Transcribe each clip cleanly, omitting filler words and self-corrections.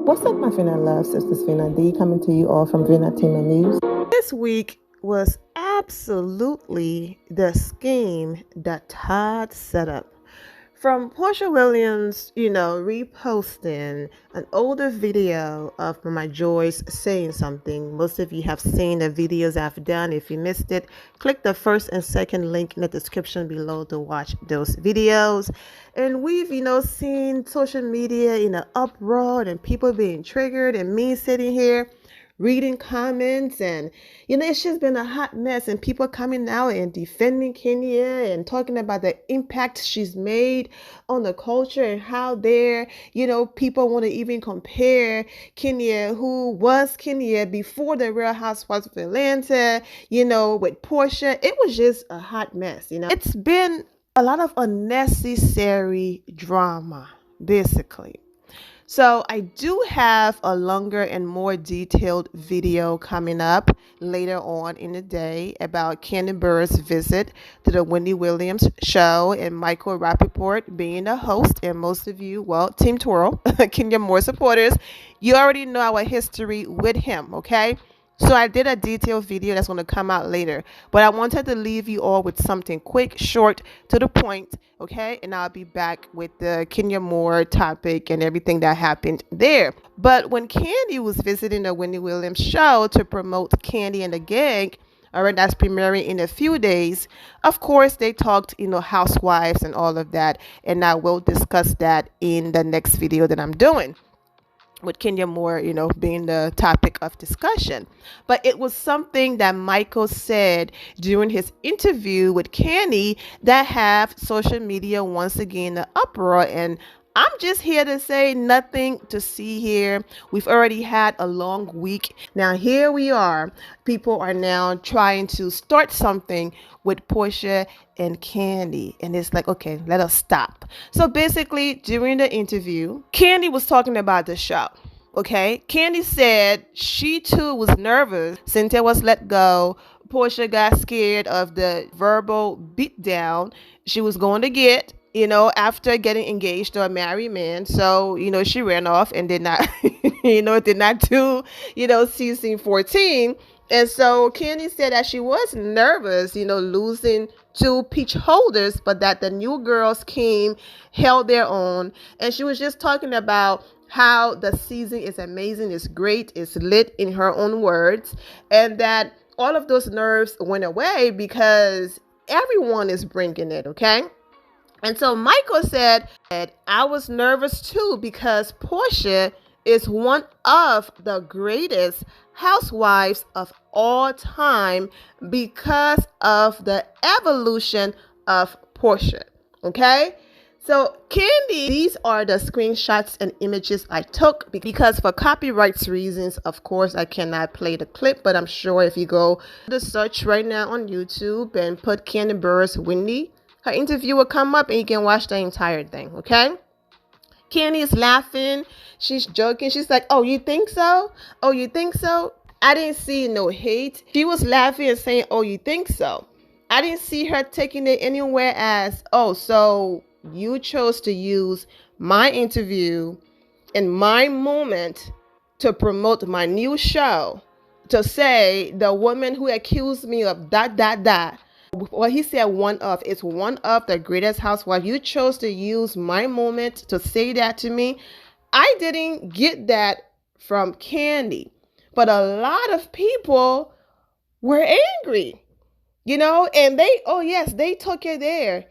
What's up, my Vina love? Sisters Vina D coming to you all from Vina Team and News. This week was absolutely the scheme that Todd set up. From Porsha Williams, reposting an older video of Mama Joyce saying something. Most of you have seen the videos I've done. If you missed it, click the first and second link in the description below to watch those videos. And we've, seen social media in an uproar and people being triggered and me sitting here reading comments, and it's just been a hot mess, and people coming out and defending Kenya and talking about the impact she's made on the culture and how people want to even compare Kenya, who was Kenya before the Real Housewives of Atlanta, with Porsha. It was just a hot mess. It's been a lot of unnecessary drama, basically. So I do have a longer and more detailed video coming up later on in the day about Kandi Burruss' visit to the Wendy Williams show and Michael Rapaport being the host. And most of you, Team Twirl, Kenya Moore supporters, you already know our history with him, okay? So I did a detailed video that's going to come out later, but I wanted to leave you all with something quick, short, to the point, okay? And I'll be back with the Kenya Moore topic and everything that happened there. But when Kandi was visiting the Wendy Williams show to promote Kandi and the Gang, all right, that's premiering in a few days. Of course, they talked, housewives and all of that, and I will discuss that in the next video that I'm doing, with Kenya Moore, being the topic of discussion. But it was something that Michael said during his interview with Kandi that have social media once again in the uproar. And I'm just here to say nothing to see here. We've already had a long week. Now here we are. People are now trying to start something with Porsha and Kandi. And it's like, okay, let us stop. So basically, during the interview, Kandi was talking about the show. Okay, Kandi said she too was nervous. Cynthia was let go. Porsha got scared of the verbal beatdown she was going to get, after getting engaged to a married man. So, she ran off and did not, did not do, season 14. And so Kandi said that she was nervous, losing two peach holders, but that the new girls came, held their own. And she was just talking about how the season is amazing, it's great, it's lit, in her own words, and that all of those nerves went away because everyone is bringing it, okay? And so Michael said, I was nervous too because Porsha is one of the greatest housewives of all time because of the evolution of Porsha, okay? So Kandi, these are the screenshots and images I took because for copyright reasons, of course, I cannot play the clip, but I'm sure if you go to the search right now on YouTube and put Kandi Burruss Wendy, her interview will come up and you can watch the entire thing, okay? Kandi is laughing. She's joking. She's like, oh, you think so? Oh, you think so? I didn't see no hate. She was laughing and saying, oh, you think so? I didn't see her taking it anywhere as, oh, so you chose to use my interview and my moment to promote my new show, to say the woman who accused me of dot, dot, dot. Well, he said it's one of the greatest housewives. You chose to use my moment to say that to me. I didn't get that from Kandi, but a lot of people were angry, and they took it there.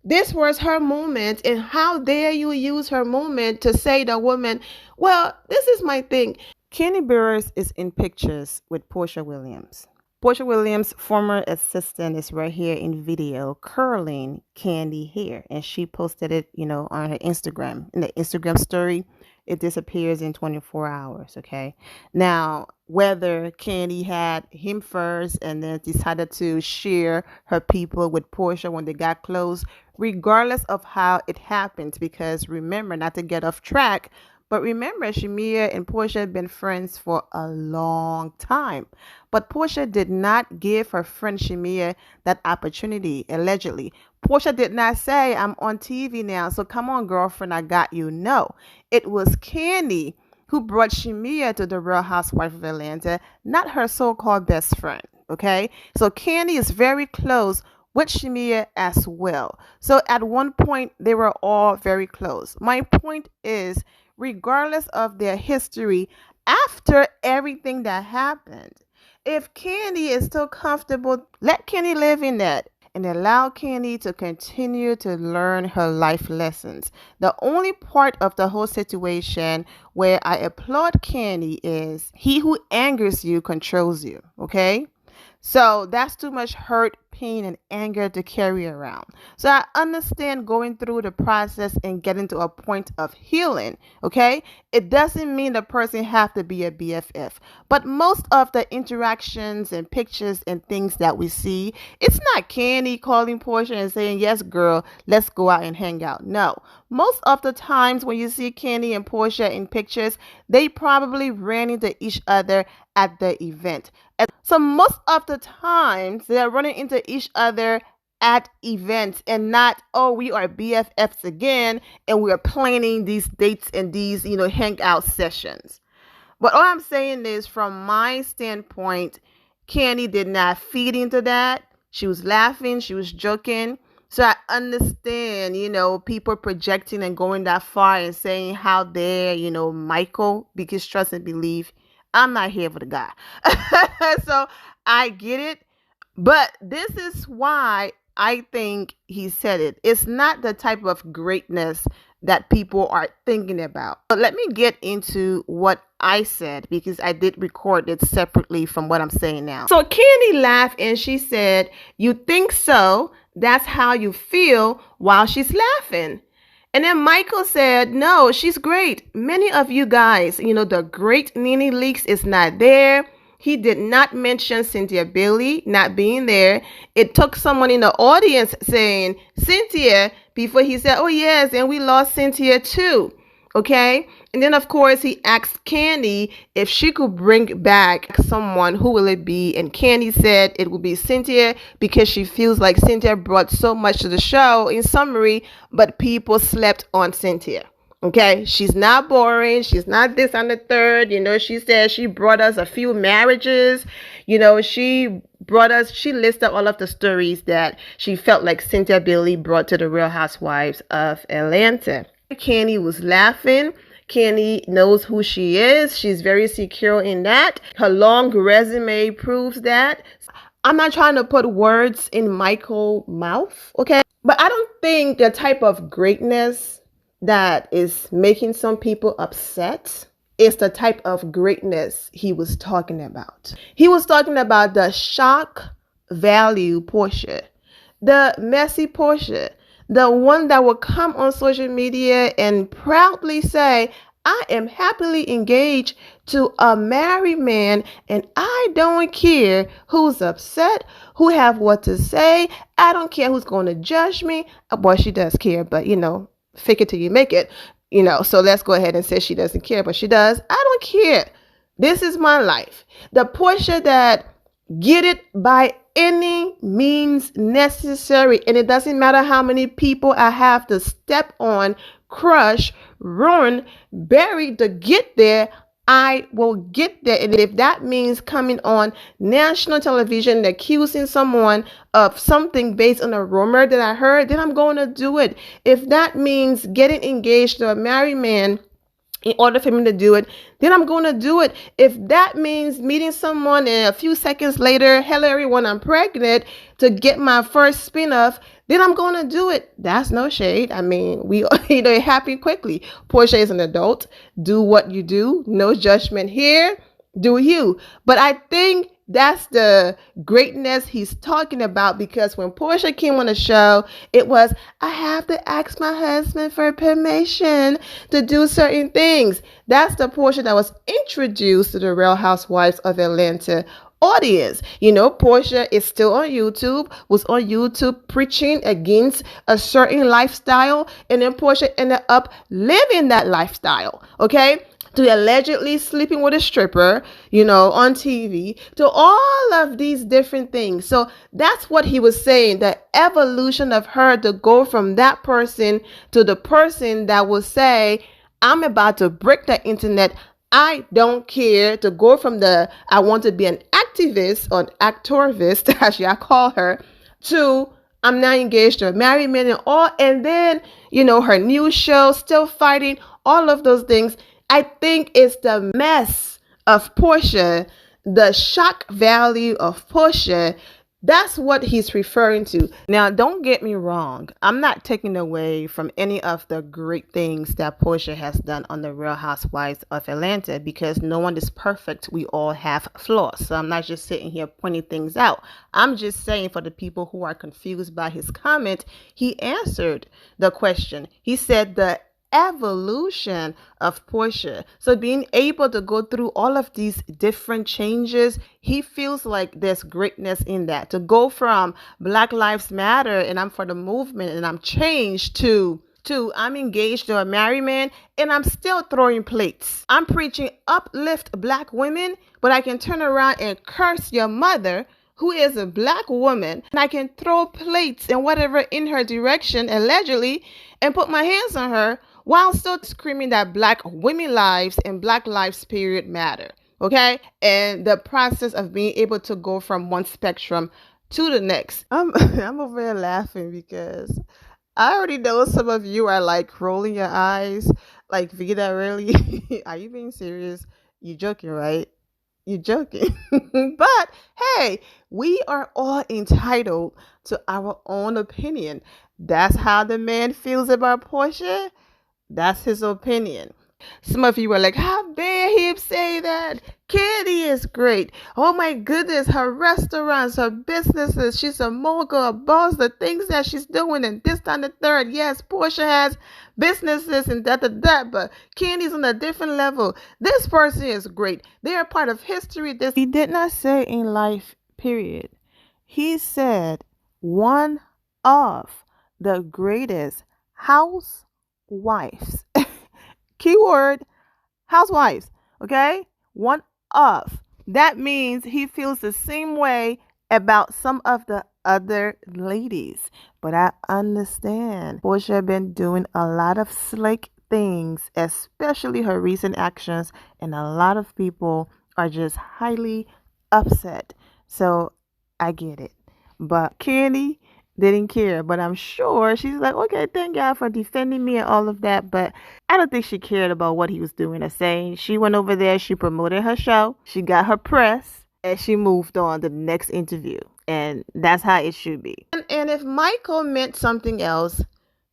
This was her moment, and how dare you use her moment to say the woman, well, this is my thing. Kandi Burruss is in pictures with Porsha Williams. Porsha Williams' former assistant is right here in video curling Kandi hair, and she posted it, on her Instagram. In the Instagram story, it disappears in 24 hours, okay? Now, whether Kandi had him first and then decided to share her people with Porsha when they got close, regardless of how it happened, because remember, not to get off track, but remember, Shamia and Porsha had been friends for a long time. But Porsha did not give her friend Shamia that opportunity, allegedly. Porsha did not say, I'm on TV now, so come on, girlfriend, I got you. No, it was Kandi who brought Shamia to the Real Housewife of Atlanta, not her so-called best friend. Okay, so Kandi is very close with Shamia as well. So at one point, they were all very close. My point is, regardless of their history, after everything that happened, if Kandi is still comfortable, let Kandi live in that and allow Kandi to continue to learn her life lessons. The only part of the whole situation where I applaud Kandi is he who angers you controls you, okay? So that's too much hurt, pain, and anger to carry around. So I understand going through the process and getting to a point of healing, okay? It doesn't mean the person have to be a BFF. But most of the interactions and pictures and things that we see, it's not Kandi calling Porsha and saying, yes, girl, let's go out and hang out. No. Most of the times when you see Kandi and Porsha in pictures, they probably ran into each other at the event. So most of the times they're running into each other at events and not, oh, we are BFFs again and we are planning these dates and these, hangout sessions. But all I'm saying is, from my standpoint, Kandi did not feed into that. She was laughing, she was joking. So I understand, people projecting and going that far and saying how dare, Michael, because trust and believe, I'm not here for the guy. So I get it. But this is why I think he said it. It's not the type of greatness that people are thinking about. But let me get into what I said, because I did record it separately from what I'm saying now. So Kandi laughed and she said, you think so? That's how you feel, while she's laughing. And then Michael said, no, she's great. Many of you guys, the great Nene Leakes is not there. He did not mention Cynthia Bailey not being there. It took someone in the audience saying Cynthia before he said, oh yes, and we lost Cynthia too. Okay. And then of course he asked Kandi if she could bring back someone. Who will it be? And Kandi said it will be Cynthia, because she feels like Cynthia brought so much to the show, in summary, but people slept on Cynthia. Okay, she's not boring. She's not this and the third. She said she brought us a few marriages. She listed all of the stories that she felt like Cynthia Bailey brought to the Real Housewives of Atlanta. Kandi was laughing. Kandi knows who she is. She's very secure in that. Her long resume proves that. I'm not trying to put words in Michael's mouth, okay? But I don't think the type of greatness that is making some people upset is the type of greatness he was talking about. He was talking about the shock value Porsha, the messy Porsha, the one that will come on social media and proudly say, I am happily engaged to a married man and I don't care who's upset, who have what to say. I don't care who's going to judge me. Well, she does care, but fake it till you make it, so let's go ahead and say she doesn't care, but she does. I don't care. This is my life. The Porsha that get it by any means necessary, and it doesn't matter how many people I have to step on, crush, ruin, bury to get there, I will get there. And if that means coming on national television accusing someone of something based on a rumor that I heard, then I'm going to do it. If that means getting engaged to a married man in order for me to do it, then I'm going to do it. If that means meeting someone and a few seconds later, hello everyone, I'm pregnant, to get my first spin-off, then I'm going to do it. That's no shade. I mean, it happened quickly. Porsha is an adult. Do what you do. No judgment here. Do you. But I think that's the greatness he's talking about, because when Porsha came on the show, it was, I have to ask my husband for permission to do certain things. That's the Porsha that was introduced to the Real Housewives of Atlanta audience. Porsha is still on YouTube, was on YouTube preaching against a certain lifestyle, and then Porsha ended up living that lifestyle, okay? To allegedly sleeping with a stripper, on TV, to all of these different things. So that's what he was saying, the evolution of her to go from that person to the person that will say, I'm about to break the internet. I don't care to go from the I want to be an activist or actorvist, as y'all call her, to I'm now engaged to a married man and all, and then her new show, Still Fighting, all of those things. I think it's the mess of Porsha, the shock value of Porsha. That's what he's referring to. Now, don't get me wrong. I'm not taking away from any of the great things that Porsha has done on the Real Housewives of Atlanta, because no one is perfect. We all have flaws. So I'm not just sitting here pointing things out. I'm just saying, for the people who are confused by his comment, he answered the question. He said the evolution of Porsha. So being able to go through all of these different changes, he feels like there's greatness in that. To go from Black Lives Matter and I'm for the movement and I'm changed to I'm engaged to a married man and I'm still throwing plates. I'm preaching uplift Black women, but I can turn around and curse your mother, who is a Black woman, and I can throw plates and whatever in her direction, allegedly, and put my hands on her while still screaming that Black women lives and Black lives period matter. Okay? And the process of being able to go from one spectrum to the next. I'm over here laughing because I already know some of you are like rolling your eyes. Like, Vida, really? Are you being serious? You joking, right? You're joking. But hey, we are all entitled to our own opinion. That's how the man feels about Porsha. That's his opinion. Some of you are like, how dare he say that? Kandi is great. Oh my goodness, her restaurants, her businesses, she's a mogul, a boss, the things that she's doing, and this, and the third. Yes, Porsha has businesses and that, but Kandi's on a different level. This person is great. They are part of history. He did not say in life, period. He said one of the greatest housewives. Keyword, housewives, okay? One of. That means he feels the same way about some of the other ladies. But I understand Porsha been doing a lot of slick things, especially her recent actions, and a lot of people are just highly upset. So I get it. But Kandi didn't care, but I'm sure she's like, okay, thank God for defending me and all of that, but I don't think she cared about what he was doing or saying. She went over there, she promoted her show, she got her press, and she moved on to the next interview, and that's how it should be. And if Michael meant something else,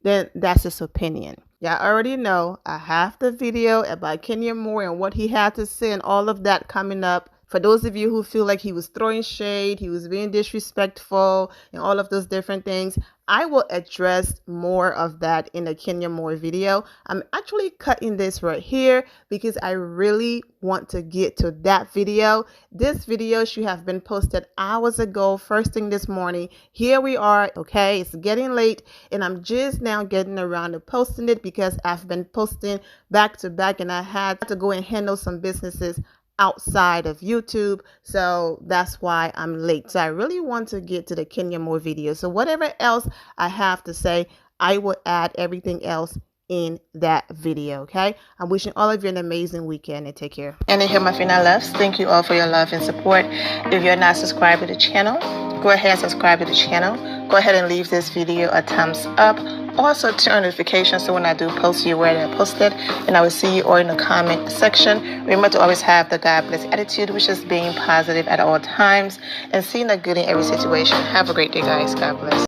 then that's his opinion. Y'all already know I have the video about Kenya Moore and what he had to say and all of that coming up. For those of you who feel like he was throwing shade, he was being disrespectful, and all of those different things, I will address more of that in the Kenya Moore video. I'm actually cutting this right here because I really want to get to that video. This video should have been posted hours ago, first thing this morning. Here we are, okay? It's getting late, and I'm just now getting around to posting it because I've been posting back to back, and I had to go and handle some businesses outside of YouTube, so that's why I'm late. So I really want to get to the Kenya Moore video. So whatever else I have to say, I will add everything else in that video. Okay, I'm wishing all of you an amazing weekend and take care. And here my final loves, thank you all for your love and support. If you're not subscribed to the channel, go ahead and subscribe to the channel. Go ahead and leave this video a thumbs up. Also turn on notifications so when I do post, you're aware that I posted. And I will see you all in the comment section. Remember to always have the God bless attitude, which is being positive at all times and seeing the good in every situation. Have a great day, guys. God bless.